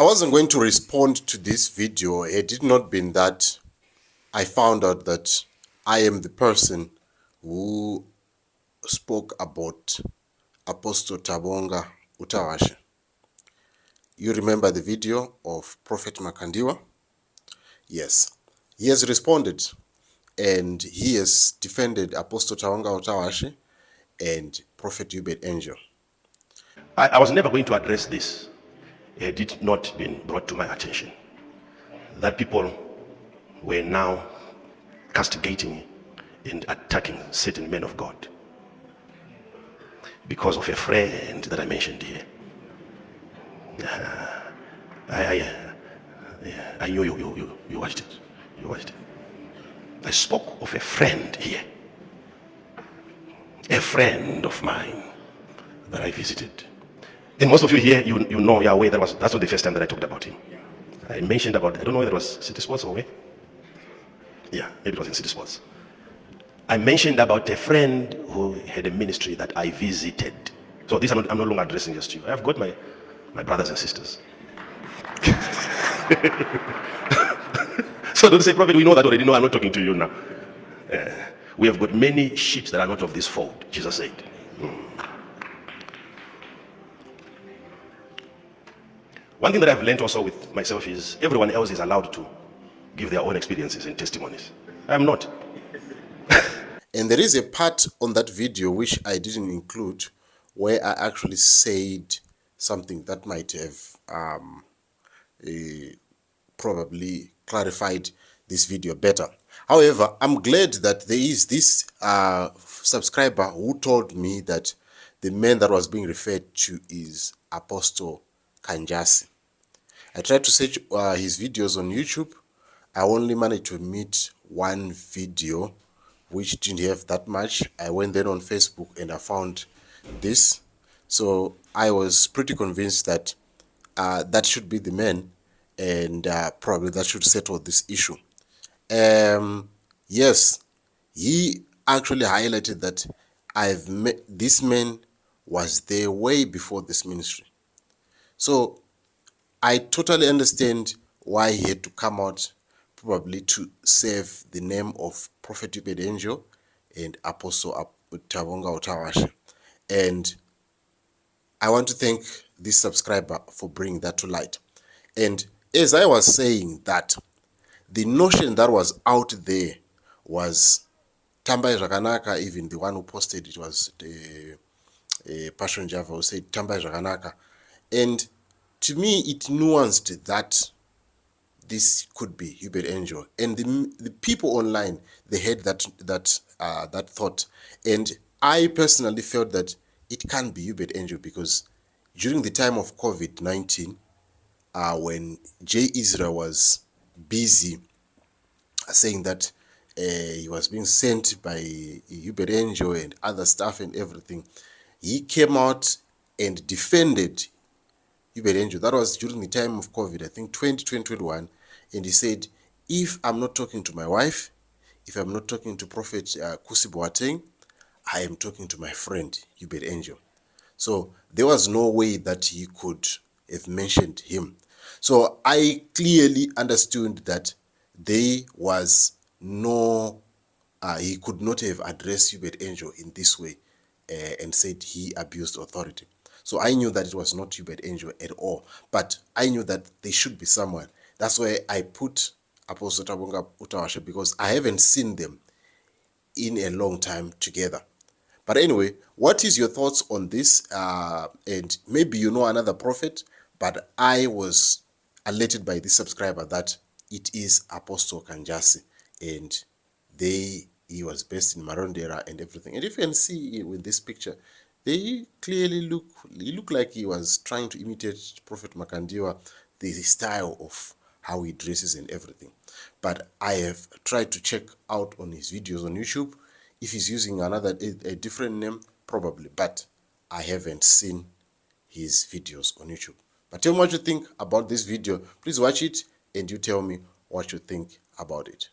I wasn't going to respond to this video had it not been that I found out that I am the person who spoke about Apostle Tabonga Utawashe. You remember the video of Prophet Makandiwa? Yes. He has responded and he has defended Apostle Tabonga Utawashe and Prophet Uebert Angel. I was never going to address this had it not been brought to my attention that people were now castigating and attacking certain men of God because of a friend that I mentioned here. I knew you watched it. You watched it. I spoke of a friend here, a friend of mine that I visited. And most of you here, you know, you're aware that's not the first time that I talked about him. I mentioned about, I don't know whether it was City Sports or where. Yeah, maybe it was in City Sports. I mentioned about a friend who had a ministry that I visited. So this I'm no longer addressing just you. I've got my brothers and sisters. So don't say, Prophet, we know that already. No, I'm not talking to you now. We have got many sheep that are not of this fold, Jesus said. One thing that I've learned also with myself is everyone else is allowed to give their own experiences and testimonies. I'm not. And there is a part on that video which I didn't include where I actually said something that might have probably clarified this video better. However, I'm glad that there is this subscriber who told me that the man that was being referred to is Apostle Kanjasi. I tried to search his videos on YouTube. I only managed to meet one video which didn't have that much. I went then on Facebook and I found this. So I was pretty convinced that that should be the man, and probably that should settle this issue. Yes, he actually highlighted that I've met this man was there way before this ministry. So I totally understand why he had to come out, probably to save the name of Prophet Uebert Angel and Apostle Tabonga Utawashe. And I want to thank this subscriber for bringing that to light. And as I was saying that, the notion that was out there was Tambai Raganaka, even the one who posted it was the Passion Java who said Tambai Raganaka. And to me, it nuanced that this could be Uebert Angel, and the people online, they had that thought, and I personally felt that it can't be Uebert Angel because during the time of COVID-19, when J. Israel was busy saying that he was being sent by Uebert Angel and other stuff and everything, he came out and defended Uebert Angel. That was during the time of COVID, I think 2021, and he said, if I'm not talking to my wife, if I'm not talking to Prophet Kusi Boateng, I am talking to my friend Uebert Angel. So there was no way that he could have mentioned him. So I clearly understood that there was no, he could not have addressed Uebert Angel in this way and said he abused authority. So I knew that it was not Uebert Angel at all, but I knew that there should be someone. That's why I put Apostle Tabonga Utawashe, because I haven't seen them in a long time together. But anyway, what is your thoughts on this? And maybe you know another prophet, but I was alerted by this subscriber that it is Apostle Kanjasi, and he was based in Marondera and everything. And if you can see with this picture, they clearly look like he was trying to imitate Prophet Makandiwa, the style of how he dresses and everything. But I have tried to check out on his videos on YouTube. If he's using a different name, probably, but I haven't seen his videos on YouTube. But tell me what you think about this video. Please watch it and you tell me what you think about it.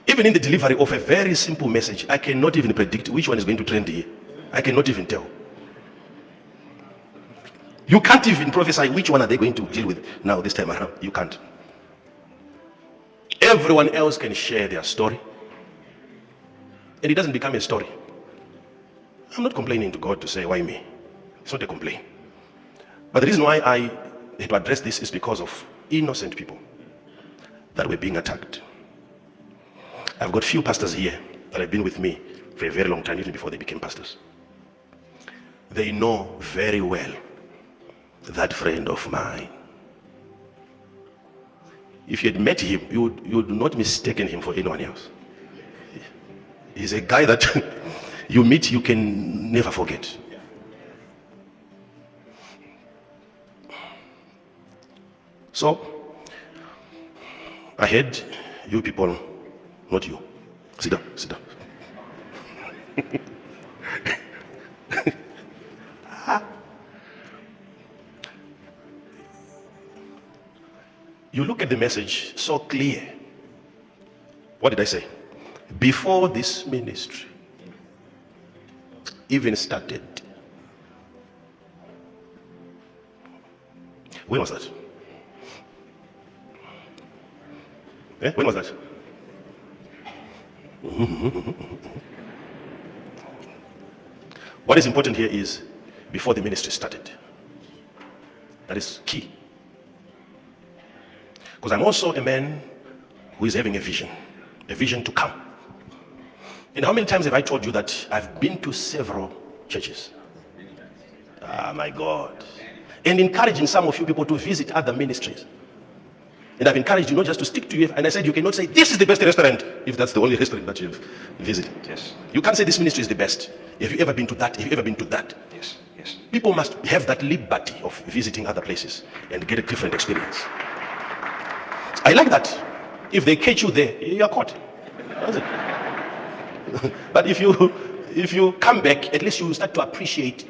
Even in the delivery of a very simple message, I cannot even predict which one is going to trend here. I cannot even tell. You can't even prophesy which one are they going to deal with now this time around. You can't. Everyone else can share their story, and it doesn't become a story. I'm not complaining to God to say, why me? It's not a complaint. But the reason why I had to address this is because of innocent people that were being attacked. I've got few pastors here that have been with me for a very long time, even before they became pastors. They know very well that friend of mine. If you had met him, you would not mistaken him for anyone else. He's a guy that you meet, you can never forget. So, I had you people, not you. Sit down, sit down. You look at the message so clear. What did I say? Before this ministry even started. When was that? When was that? What is important here is before the ministry started. That is key. Because I'm also a man who is having a vision to come. And how many times have I told you that I've been to several churches? Ah, my God. And encouraging some of you people to visit other ministries. And I've encouraged you not just to stick to you. And I said, you cannot say, this is the best restaurant, if that's the only restaurant that you've visited. Yes. You can't say this ministry is the best. Have you ever been to that? Have you ever been to that? Yes. Yes. People must have that liberty of visiting other places and get a different experience. I like that. If they catch you there, you're caught. That's it. But if you come back, at least you start to appreciate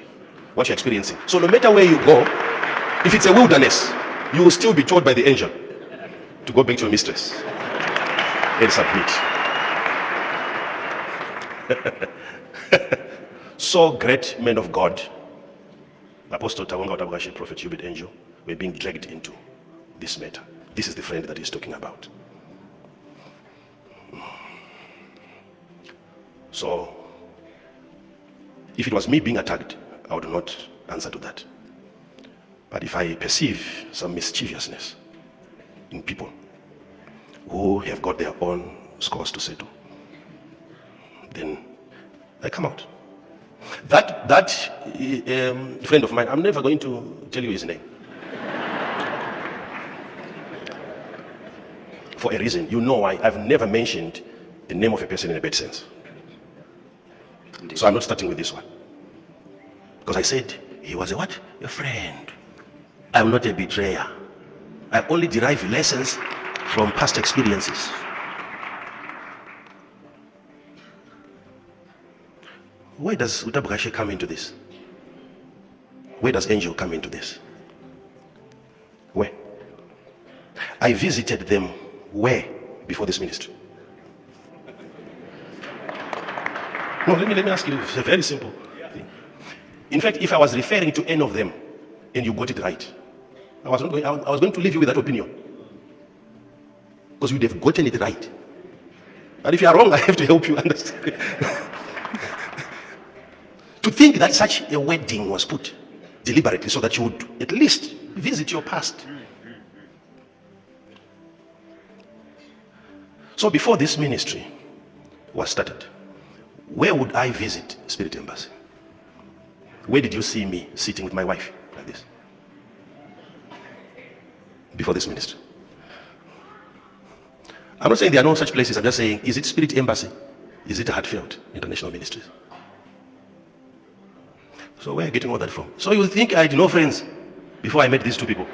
what you're experiencing. So no matter where you go, if it's a wilderness, you will still be told by the angel to go back to your mistress and submit. So great men of God, Apostle Vutabwashe, Prophet Uebert Angel, were being dragged into this matter. This is the friend that he's talking about. So, if it was me being attacked, I would not answer to that. But if I perceive some mischievousness in people who have got their own scores to settle, then I come out. That friend of mine, I'm never going to tell you his name. For a reason. You know why. I've never mentioned the name of a person in a bad sense. So I'm not starting with this one. Because I said, he was a what? A friend. I'm not a betrayer. I only derive lessons from past experiences. Where does Vutabwashe come into this? Where does Angel come into this? Where? I visited them where before this ministry? No, let me ask you, it's a very simple thing. In fact, if I was referring to any of them and you got it right, I was going to leave you with that opinion. Because you'd have gotten it right. And if you are wrong, I have to help you understand. To think that such a wedding was put deliberately so that you would at least visit your past. So before this ministry was started, where would I visit Spirit Embassy? Where did you see me sitting with my wife like this? Before this ministry. I'm not saying there are no such places. I'm just saying, is it Spirit Embassy? Is it Heartfelt International Ministries? So where are you getting all that from? So you think I had no friends before I met these two people?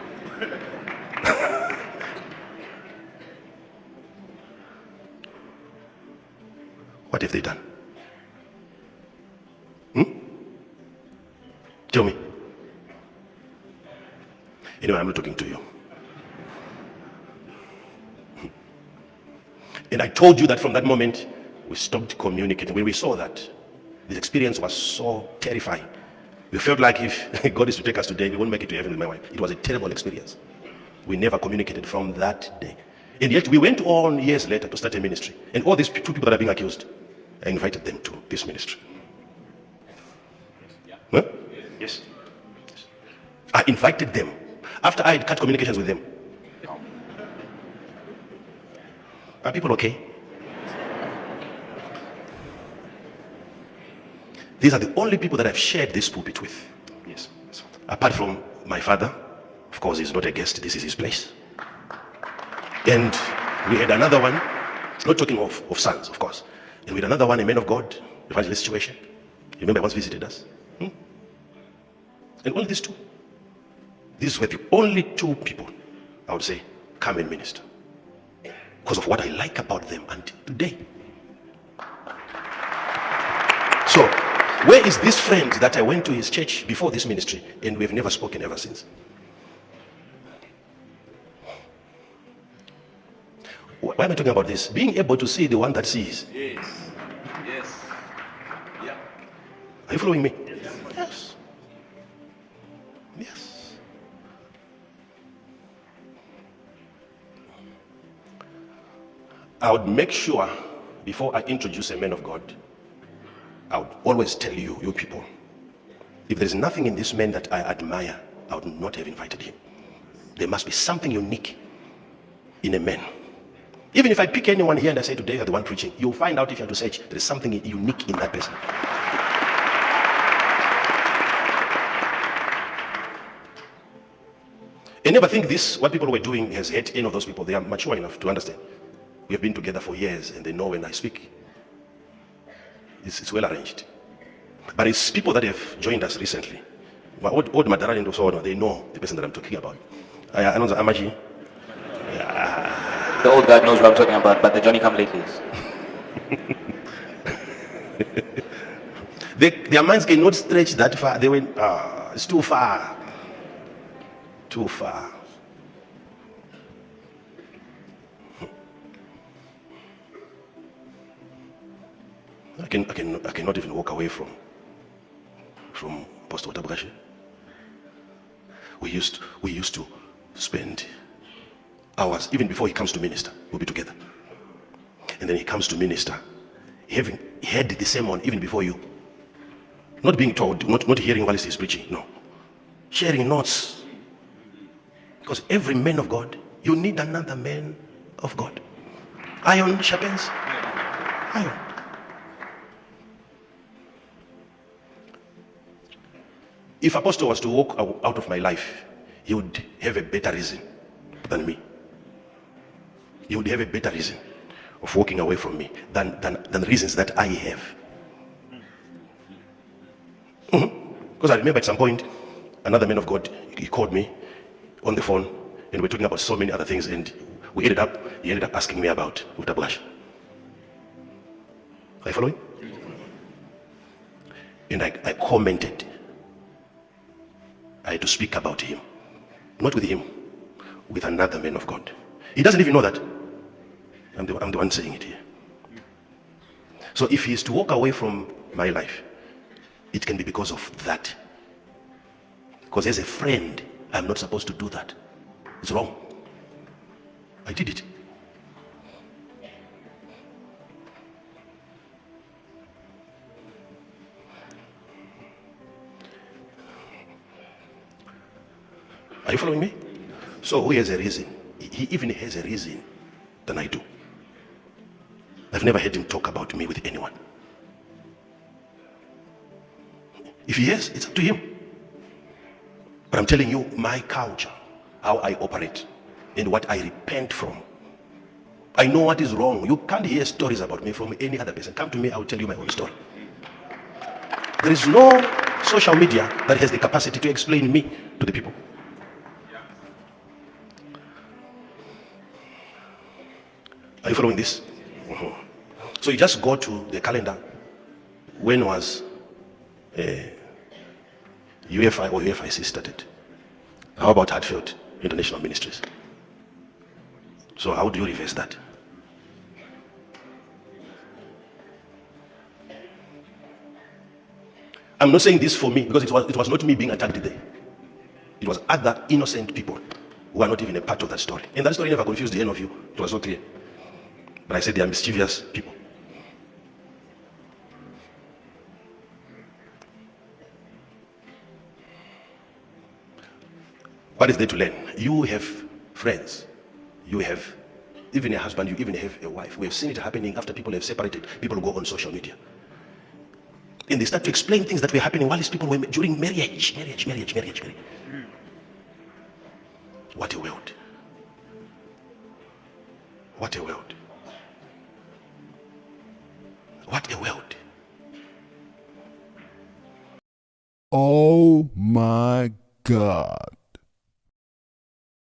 What have they done? Tell me. Anyway, I'm not talking to you. And I told you that from that moment, we stopped communicating. When we saw that, this experience was so terrifying We felt like if God is to take us today, we won't make it to heaven with my wife. It was a terrible experience. We never communicated from that day. And yet we went on years later to start a ministry. And all these two people that are being accused, I invited them to this ministry. Huh? Yes. I invited them after I had cut communications with them. Are people okay? These are the only people that I've shared this pulpit with. Yes. Apart from my father, of course, he's not a guest, this is his place. And we had another one, not talking of sons, of course. And we had another one, a man of God, evangelist situation. Remember, once visited us. And only these two. These were the only two people, I would say, come and minister. Because of what I like about them until today. So, where is this friend that I went to his church before this ministry and we've never spoken ever since? Why am I talking about this? Being able to see the one that sees. Yes. Yes. Yeah. Are you following me? Yes. Yes. I would make sure before I introduce a man of God, I would always tell you people, if there's nothing in this man that I admire, I would not have invited him. There must be something unique in a man. Even if I pick anyone here and I say today you're the one preaching, you'll find out if you have to search, there is something unique in that person. And never think this, what people were doing has hurt any of those people. They are mature enough to understand. We have been together for years and they know when I speak. It's well arranged. But it's people that have joined us recently. My old Madara and so on, they know the person that I'm talking about. I know the Amaji. The old guy knows what I'm talking about, but the Johnny come latelys. Their minds cannot stretch that far. They went, it's too far. Too far. I cannot even walk away from Pastor Vutabwashe. We used to spend hours, even before he comes to minister, we'll be together. And then he comes to minister, he had the sermon even before you. Not being told, not hearing while he's preaching, no. Sharing notes. Because every man of God, you need another man of God. Iron sharpens iron. If Apostle was to walk out of my life, he would have a better reason than me. He would have a better reason of walking away from me than reasons that I have. Because I remember at some point, another man of God, he called me on the phone and we're talking about so many other things, and he ended up asking me about Vutabwashe. Are you following? And I commented. I had to speak about him. Not with him, with another man of God. He doesn't even know that. I'm the one saying it here. So if he is to walk away from my life, it can be because of that. Because as a friend, I'm not supposed to do that. It's wrong. I did it. Are you following me? So who has a reason? He even has a reason than I do. I've never heard him talk about me with anyone. If he has, it's up to him. But I'm telling you my culture, how I operate, and what I repent from. I know what is wrong. You can't hear stories about me from any other person. Come to me, I will tell you my own story. There is no social media that has the capacity to explain me to the people. Are you following this? So you just go to the calendar. When was UFI or UFIC started? How about Hartfield International Ministries? So how do you reverse that? I'm not saying this for me, because it was not me being attacked there. It was other innocent people who are not even a part of that story. And that story never confused any of you. It was so clear. But I said they are mischievous people. What is there to learn? You have friends. You have even a husband. You even have a wife. We have seen it happening after people have separated. People go on social media. And they start to explain things that were happening while these people were during marriage. What a world. What a world. What a world. Oh my God.